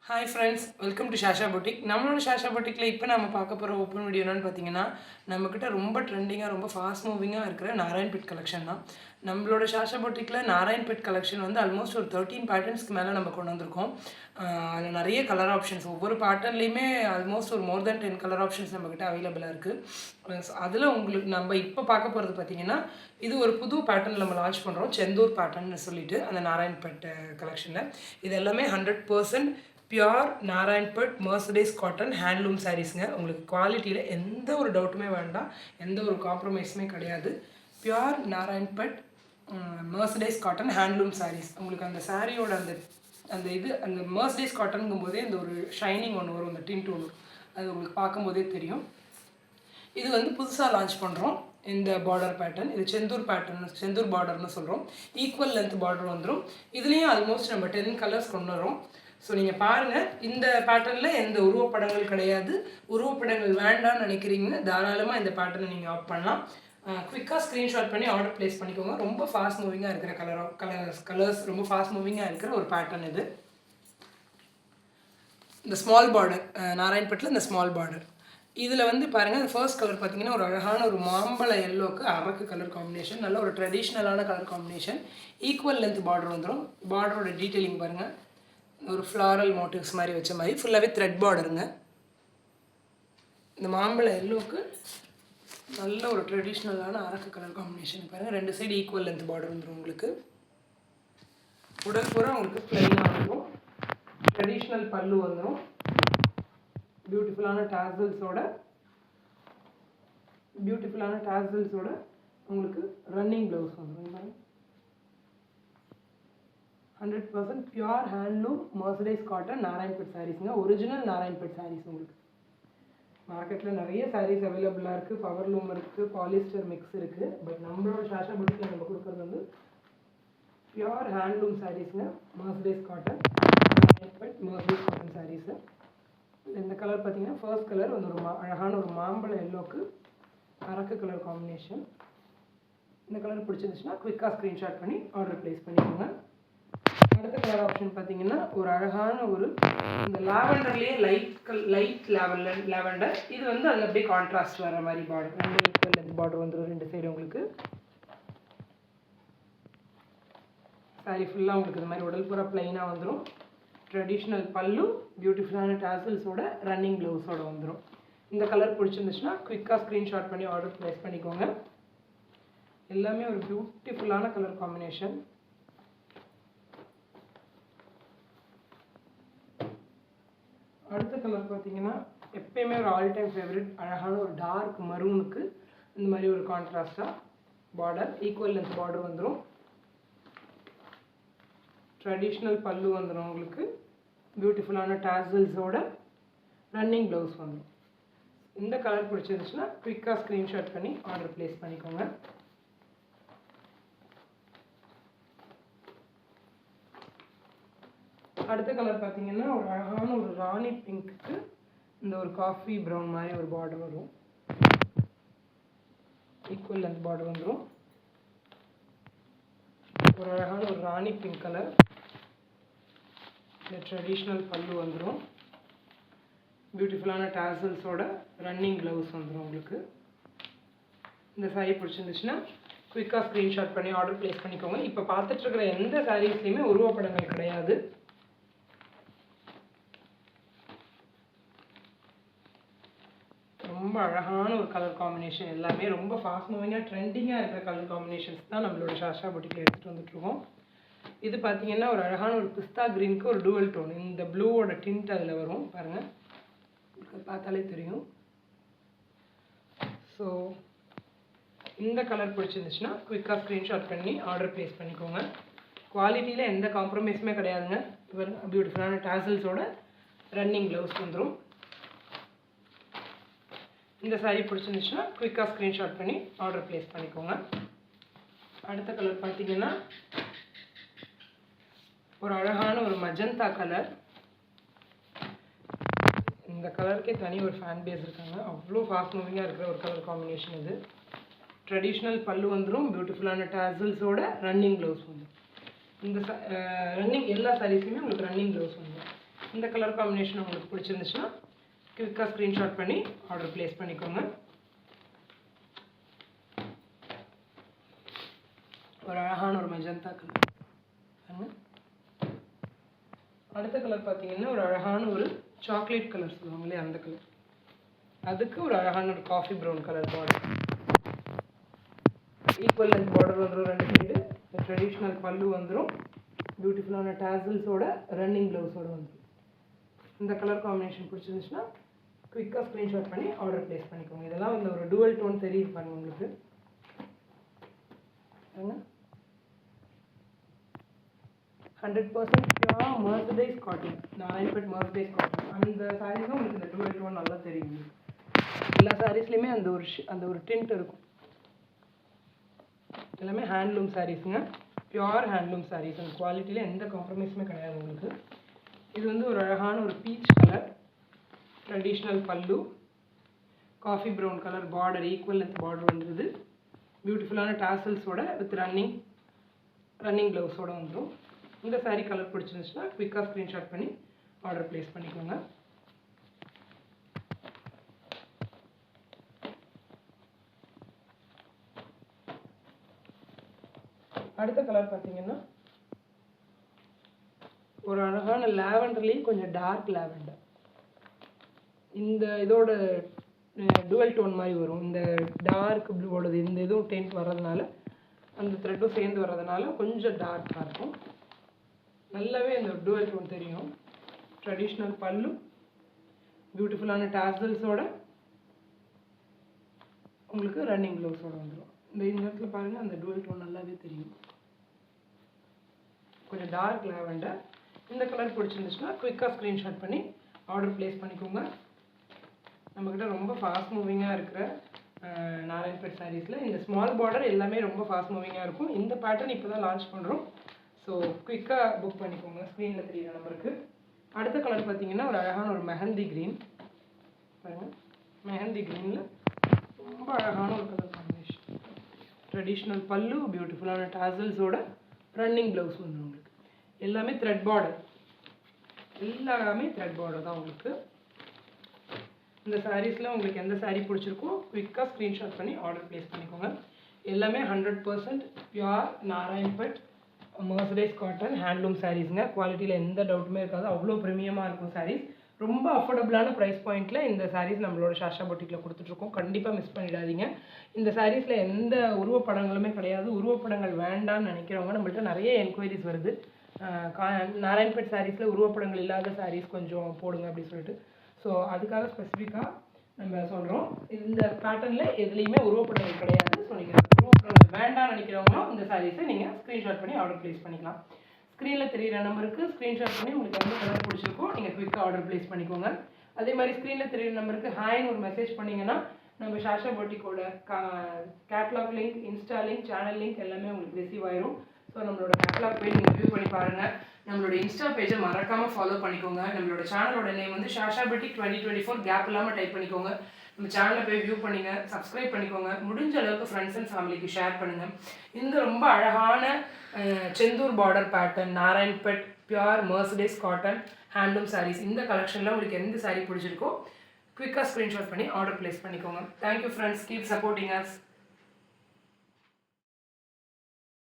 Hi friends, welcome to Shasha boutique. நம்மளோட ஷாஷா பொட்டிக்கில் இப்போ நம்ம பார்க்க போகிற ஓப்பன் வீடியோ என்னன்னு பார்த்தீங்கன்னா, நம்மக்கிட்ட ரொம்ப ட்ரெண்டிங்காக ரொம்ப ஃபாஸ்ட் மூவிங்காக இருக்கிற நாராயண்பேட் கலெக்ஷன் தான். நம்மளோட ஷாஷா பொட்டிக்கில் நாராயண்பேட் கலெக்ஷன் வந்து ஆல்மோஸ்ட் ஒரு 13 பேட்டர்ன்ஸ்க்கு மேலே நம்ம கொண்டு வந்திருக்கோம். அதில் நிறைய கலர் ஆப்ஷன்ஸ், ஒவ்வொரு பேட்டர்ன்லேயுமே ஆல்மோஸ்ட் ஒரு மோர் தென் 10 கலர் ஆப்ஷன்ஸ் நம்மக்கிட்ட அவைலபிளாக இருக்குது. அதில் உங்களுக்கு நம்ம இப்போ பார்க்க போகிறது பார்த்தீங்கன்னா, இது ஒரு புது பேட்டர்ன் நம்ம லான்ச் பண்ணுறோம். செந்தூர் பேட்டர்ன்னு சொல்லிட்டு அந்த நாராயண்பேட் கலெக்ஷனில் இது எல்லாமே 100% pure Narayanpet mercerised cotton handloom சாரீஸுங்க. உங்களுக்கு குவாலிட்டியில் எந்த ஒரு டவுட்டுமே வேண்டாம், எந்த ஒரு காம்ப்ரமைஸுமே கிடையாது. Pure Narayanpet mercerised cotton handloom saris. உங்களுக்கு அந்த சாரியோட அந்த மெர்சடைஸ் காட்டனுங்கும் போதே அந்த ஒரு ஷைனிங் ஒன்று வரும், அந்த டிண்ட் ஒன்று, அது உங்களுக்கு பார்க்கும்போதே தெரியும். இது வந்து புதுசாக லான்ச் பண்ணுறோம். இந்த பார்டர் பேட்டர்ன், இது செந்தூர் பேட்டர்ன், செந்தூர் பார்டர்னு சொல்கிறோம். ஈக்குவல் லென்த் பார்டர் வந்துடும். இதுலேயும் ஆல்மோஸ்ட் நம்ம 10 கலர்ஸ் கொண்டு வரோம். ஸோ நீங்கள் பாருங்கள், இந்த பேட்டர்னில் எந்த உருவப்படங்கள் கிடையாது. உருவப்படங்கள் வேண்டாம்னு நினைக்கிறீங்க, தாராளமாக இந்த பேட்டர்னை நீங்கள் ஆஃப் பண்ணலாம். குவிக்காக ஸ்க்ரீன்ஷாட் பண்ணி ஆர்டர் ப்ளேஸ் பண்ணிக்கோங்க. ரொம்ப ஃபாஸ்ட் மூவிங்காக இருக்கிற கலர்ஸ் ரொம்ப ஃபாஸ்ட் மூவிங்காக இருக்கிற ஒரு பேட்டர்ன் இது. இந்த ஸ்மால் பார்டர், நாராயண்பேட்டில் இந்த ஸ்மால் பார்டர், இதில் வந்து பாருங்கள், ஃபர்ஸ்ட் கலர் பார்த்தீங்கன்னா ஒரு அழகான ஒரு மாம்பழ எல்லோக்கு அரக்கு கலர் காம்பினேஷன், நல்ல ஒரு ட்ரெடிஷ்னலான colour combination. Equal length border வந்துடும். பார்டரோட டீட்டெயிலிங் பாருங்கள், ஒரு ஃப்ளாரல் மோட்டிவ்ஸ் மாதிரி வச்ச மாதிரி ஃபுல்லாகவே த்ரெட் பார்டருங்க. இந்த மாம்பழ எல்லோக்கு நல்ல ஒரு ட்ரெடிஷ்னலான அரக்கு கலர் காம்பினேஷன் பாருங்கள். 2 சைடு ஈக்குவல் லென்த் பார்டர் வந்துடும். உங்களுக்கு உடல் பூரா உங்களுக்கு பிளைனாக இருக்கும். ட்ரெடிஷ்னல் பல்லு வந்துடும். பியூட்டிஃபுல்லான டாசல்ஸோட உங்களுக்கு ரன்னிங் ப்ளவுஸ் வந்துடும். 100% pure handloom mercerised cotton Narayanpet சாரீஸுங்க. ஒரிஜினல் நாராயண்பேட் சாரீஸ். உங்களுக்கு மார்க்கெட்டில் நிறைய சாரீஸ் அவைலபிளாக இருக்குது. பவர் லூம் இருக்குது, பாலிஸ்டர் மிக்ஸ் இருக்குது. பட் நம்மளோட ஷாஷா பொட்டிக்கில் நம்ம கொடுக்குறது வந்து பியோர் ஹேண்ட்லூம் சாரீஸுங்க. Mercerised cotton Narayanpet mercerised cotton sarees. இந்த கலர் பார்த்தீங்கன்னா ஃபர்ஸ்ட் கலர் வந்து ஒரு அழகான ஒரு மாம்பழ எல்லோக்கு அரக்கு கலர் காம்பினேஷன். இந்த கலர் பிடிச்சிருந்துச்சுன்னா குவிக்காக ஸ்க்ரீன்ஷாட் பண்ணி ஆர்டர் ப்ளேஸ் பண்ணிக்கோங்க. அடுத்த கலர் ஆப்ஷன் பார்த்தீங்கன்னா ஒரு அழகான ஒரு இந்த லாவெண்டர்லேயே லைட் லாவெண்டர். இது வந்து அதில் அப்படியே கான்ட்ராஸ்ட் வர மாதிரி பார்டர், 2 ஈக்குவல் லென்த் பார்டர் வந்துடும் 2 சைடு. உங்களுக்கு சாரி ஃபுல்லாக உங்களுக்கு இது மாதிரி உடல் பூரா பிளைனாக வந்துடும். ட்ரெடிஷ்னல் பல்லு, பியூட்டிஃபுல்லான டாசல்ஸோட ரன்னிங் ப்ளவுஸோட வந்துடும். இந்த கலர் பிடிச்சிருந்துச்சுன்னா குவிக்காக ஸ்க்ரீன்ஷாட் பண்ணி ஆர்டர் ப்ளேஸ் பண்ணிக்கோங்க. எல்லாமே ஒரு பியூட்டிஃபுல்லான கலர் காம்பினேஷன். அடுத்த கலர் பார்த்தீங்கன்னா எப்பயுமே ஒரு ஆல் டைம் ஃபேவரட், அழகான ஒரு டார்க் மரூனுக்கு இந்த மாதிரி ஒரு கான்ட்ராஸ்டாக பார்டர், ஈக்குவல் லென்த் பார்டர் வந்துடும். ட்ரெடிஷ்னல் பல்லு வந்துடும். உங்களுக்கு பியூட்டிஃபுல்லான டாசல்ஸோட ரன்னிங் ப்ளவுஸ் வந்துடும். இந்த கலர் பிடிச்சிருந்துச்சுன்னா குவிக்காக ஸ்க்ரீன்ஷாட் பண்ணி ஆர்டர் ப்ளேஸ் பண்ணிக்கோங்க. அடுத்த கலர் பார்த்தீங்கன்னா ஒரு அழகான ஒரு ராணி பிங்க்கு இந்த ஒரு காஃபி ப்ரௌன் மாதிரி ஒரு பார்டர் வரும். ஈக்குவல் லென்த் பார்டர் வந்துடும். ஒரு அழகான ஒரு ராணி பிங்க் கலர். இந்த ட்ரெடிஷ்னல் பல்லு வந்துடும். பியூட்டிஃபுல்லான டாசல்ஸோட ரன்னிங் ப்ளவுஸ் வந்துடும். உங்களுக்கு இந்த சாரீ பிடிச்சிருந்துச்சுன்னா குவிக்காக ஸ்க்ரீன்ஷாட் பண்ணி ஆர்டர் ப்ளேஸ் பண்ணிக்கோங்க. இப்போ பார்த்துட்டு இருக்கிற எந்த சாரீஸ்லையுமே உருவப்படங்கள் கிடையாது. ரொம்ப அழகான ஒரு கலர் காம்பினேஷன். எல்லாமே ரொம்ப ஃபாஸ்ட் மூவிங்காக ட்ரெண்டிங்காக இருக்கிற கலர் காம்பினேஷன்ஸ் தான் நம்மளோட ஷாஷா பொட்டிக்கில் எடுத்துகிட்டு வந்துட்டுருக்கோம். இது பார்த்தீங்கன்னா ஒரு அழகான ஒரு பிஸ்தா க்ரீனுக்கு ஒரு டூவல் டோன், இந்த ப்ளூவோட டிண்ட் அதில் வரும் பாருங்கள், பார்த்தாலே தெரியும். ஸோ இந்த கலர் பிடிச்சிருந்துச்சுன்னா குவிக்காக ஸ்க்ரீன்ஷாட் பண்ணி ஆர்டர் ப்ளேஸ் பண்ணிக்கோங்க. குவாலிட்டியில் எந்த காம்ப்ரமைஸுமே கிடையாதுங்க. பியூட்டிஃபுல்லான டாசல்ஸோட ரன்னிங் ப்ளவுஸ் வந்துடும். இந்த சாரீ பிடிச்சிருந்துச்சுன்னா குவிக்காக ஸ்க்ரீன்ஷாட் பண்ணி ஆர்டர் ப்ளேஸ் பண்ணிக்கோங்க. அடுத்த கலர் பார்த்தீங்கன்னா ஒரு அழகான ஒரு மஜந்தா கலர். இந்த கலருக்கே தனி ஒரு ஃபேன் பேஸ் இருக்காங்க. அவ்வளோ ஃபாஸ்ட் மூவிங்காக இருக்கிற ஒரு கலர் காம்பினேஷன் இது. ட்ரெடிஷ்னல் பல்லு வந்துடும். பியூட்டிஃபுல்லான டாசல்ஸோட ரன்னிங் ப்ளவுஸ் வந்துடும். இந்த ரன்னிங் எல்லா சாரீஸுமே உங்களுக்கு ரன்னிங் ப்ளவுஸ் வந்துடும். இந்த கலர் காம்பினேஷன் உங்களுக்கு பிடிச்சிருந்துச்சுன்னா குயிக்காக ஸ்க்ரீன்ஷாட் பண்ணி ஆர்டர் ப்ளேஸ் பண்ணிக்கோங்க. ஒரு அழகான ஒரு மெஜந்தா கலர். அடுத்த கலர் பார்த்தீங்கன்னா ஒரு அழகான ஒரு சாக்லேட் கலர் சொல்லுவாங்க இல்லையா, அந்த கலர். அதுக்கு ஒரு அழகான ஒரு coffee brown colour border. Equal length border வந்துடும் 2 சைடு. ட்ரெடிஷ்னல் பல்லு வந்துடும். பியூட்டிஃபுல்லான டாசல்ஸோட ரன்னிங் ப்ளவுஸோடு வந்துடும். இந்த கலர் காம்பினேஷன் பிடிச்சிருந்துச்சுன்னா குயிக்காக ஸ்க்ரீன்ஷாட் பண்ணி ஆர்டர் ப்ளேஸ் பண்ணிக்கோங்க. இதெல்லாம் இந்த ஒரு டுவல் டோன் தெரியுது பாருங்க உங்களுக்கு. 100% pure mercerised cotton, Narayanpet மர்சடைஸ் cotton. அந்த சாரீஸ் தான் உங்களுக்கு இந்த டுவல் டோன் நல்லா தெரியும். எல்லா சாரீஸ்லையுமே அந்த ஒரு டிண்ட் இருக்கும். எல்லாமே ஹேண்ட்லூம் சாரீஸுங்க, பியூர் ஹேண்ட்லூம் சாரீஸ். அந்த குவாலிட்டியில் எந்த காம்ப்ரமைஸுமே கிடையாது உங்களுக்கு. இது வந்து ஒரு அழகான ஒரு பீச் கலர், ட்ரெடிஷ்னல் பல்லு, coffee brown colour border, equal length border வந்துடுது. பியூட்டிஃபுல்லான டாசல்ஸோட வித் ரன்னிங் ப்ளவுஸோட வந்துடும். இந்த சாரீ கலர் பிடிச்சிருந்துச்சுன்னா குயிக்காக ஸ்க்ரீன்ஷாட் பண்ணி ஆர்டர் ப்ளேஸ் பண்ணிக்கோங்க. அடுத்த கலர் பார்த்தீங்கன்னா ஒரு அழகான லாவெண்டர்லேயே கொஞ்சம் டார்க் லாவெண்டர். இந்த இதோட டுவல் டோன் மாதிரி வரும். இந்த டார்க் ப்ளூவோடது இந்த இதுவும் டென்ட் வர்றதுனால, அந்த த்ரெட்டும் சேர்ந்து வர்றதுனால கொஞ்சம் டார்க்காக இருக்கும். நல்லாவே இந்த டுவல் டோன் தெரியும். ட்ரெடிஷ்னல் பல்லு, பியூட்டிஃபுல்லான டாசல்ஸோட உங்களுக்கு ரன்னிங் ப்ளவுஸோட வந்துடும். இந்த இடத்துல பாருங்கள், அந்த டுவல் டோன் நல்லாவே தெரியும். கொஞ்சம் டார்க் லாவெண்டர். இந்த கலர் பிடிச்சிருந்துச்சுன்னா குயிக்காக ஸ்க்ரீன்ஷாட் பண்ணி ஆர்டர் ப்ளேஸ் பண்ணிக்கோங்க. நம்மக்கிட்ட ரொம்ப ஃபாஸ்ட் மூவிங்காக இருக்கிற நாராயண்பேட் சாரீஸில் இந்த ஸ்மால் பார்டர் எல்லாமே ரொம்ப ஃபாஸ்ட் மூவிங்காக இருக்கும். இந்த பேட்டர்ன் இப்போ தான் லான்ச் பண்ணுறோம். ஸோ குயிக்காக புக் பண்ணிக்கோங்க ஸ்க்ரீனில் தெரியுற நம்பருக்கு. அடுத்த கலர் பார்த்தீங்கன்னா ஒரு அழகான ஒரு மெஹந்தி க்ரீன் பாருங்கள். மெஹந்தி க்ரீனில் ரொம்ப அழகான ஒரு கலர் காம்பினேஷன். ட்ரெடிஷ்னல் பல்லு, பியூட்டிஃபுல்லான டாசல்ஸோட ரன்னிங் ப்ளவுஸ் வந்துடும் உங்களுக்கு. எல்லாமே த்ரெட் பார்டர், எல்லாமே த்ரெட் பார்டர் தான் உங்களுக்கு. இந்த சாரீஸில் உங்களுக்கு எந்த சாரீ பிடிச்சிருக்கோ குயிக்காக ஸ்க்ரீன்ஷாட் பண்ணி ஆர்டர் ப்ளேஸ் பண்ணிக்கோங்க. எல்லாமே 100% பியூர் நாராயண்பேட் மர்சடைஸ் காட்டன் ஹேண்ட்லூம் சாரீஸுங்க. குவாலிட்டியில் எந்த டவுட்டுமே இருக்காது. அவ்வளோ ப்ரீமியமாக இருக்கும் சாரீஸ். ரொம்ப அஃபோர்டபுளான ப்ரைஸ் பாயிண்ட்டில் இந்த சாரீஸ் நம்மளோட சாஷா பொட்டிக்கில் கொடுத்துட்ருக்கோம். கண்டிப்பாக மிஸ் பண்ணிடாதீங்க. இந்த சாரீஸில் எந்த உருவப்படங்களுமே கிடையாது. உருவப்படங்கள் வேண்டான்னு நினைக்கிறவங்க நம்மள்ட்ட நிறைய என்கொயரிஸ் வருது. நாராயண்பேட் சாரீஸில் உருவப்படங்கள் இல்லாத சாரீஸ் கொஞ்சம் போடுங்க அப்படின்னு சொல்லிட்டு. ஸோ அதுக்காக ஸ்பெசிஃபிக்காக நம்ம சொல்கிறோம். இந்த பேட்டர்னில் எதுலேயுமே உருவப்படங்கள் கிடையாது. ஸோ நீங்கள் உருவப்படங்கள் வேண்டாம்னு நினைக்கிறவங்களும் இந்த சாரீஸை நீங்கள் ஸ்க்ரீன்ஷாட் பண்ணி ஆர்டர் ப்ளேஸ் பண்ணிக்கலாம். ஸ்க்ரீனில் தெரியிற நம்பருக்கு ஸ்க்ரீன்ஷாட் பண்ணி உங்களுக்கு எந்த கலர் பிடிச்சிருக்கோ நீங்கள் குயிக்காக ஆர்டர் ப்ளேஸ் பண்ணிக்கோங்க. அதே மாதிரி ஸ்க்ரீனில் தெரியிற நம்பருக்கு ஹாய்னு ஒரு மெசேஜ் பண்ணிங்கன்னா நம்ம சாஷா பொட்டிக்கோட catalogue link, insta link, channel link எல்லாமே உங்களுக்கு ரிசீவ் ஆயிரும். ஸோ நம்மளோட கேட்லாக் போய் நீங்கள் வியூ பண்ணி பாருங்கள். நம்மளோட இன்ஸ்டா பேஜை மறக்காமல் ஃபாலோ பண்ணிக்கோங்க. நம்மளோட சேனலோட நேம் வந்து சாஷா பொட்டிக் 2024 கேப் இல்லாமல் டைப் பண்ணிக்கோங்க. நம்ம சேனலில் போய் வியூ பண்ணுங்க, சப்ஸ்கிரைப் பண்ணிக்கோங்க. முடிஞ்ச அளவுக்கு ஃப்ரெண்ட்ஸ் அண்ட் ஃபேமிலிக்கு ஷேர் பண்ணுங்கள். இந்த ரொம்ப அழகான sindoor border pattern Narayanpet pure mercerised cotton handloom sarees, இந்த கலெக்ஷனில் உங்களுக்கு எந்த சாரீ பிடிச்சிருக்கோ குயிக்காக ஸ்க்ரீன்ஷாட் பண்ணி ஆர்டர் ப்ளேஸ் பண்ணிக்கோங்க. Thank you friends, keep supporting as.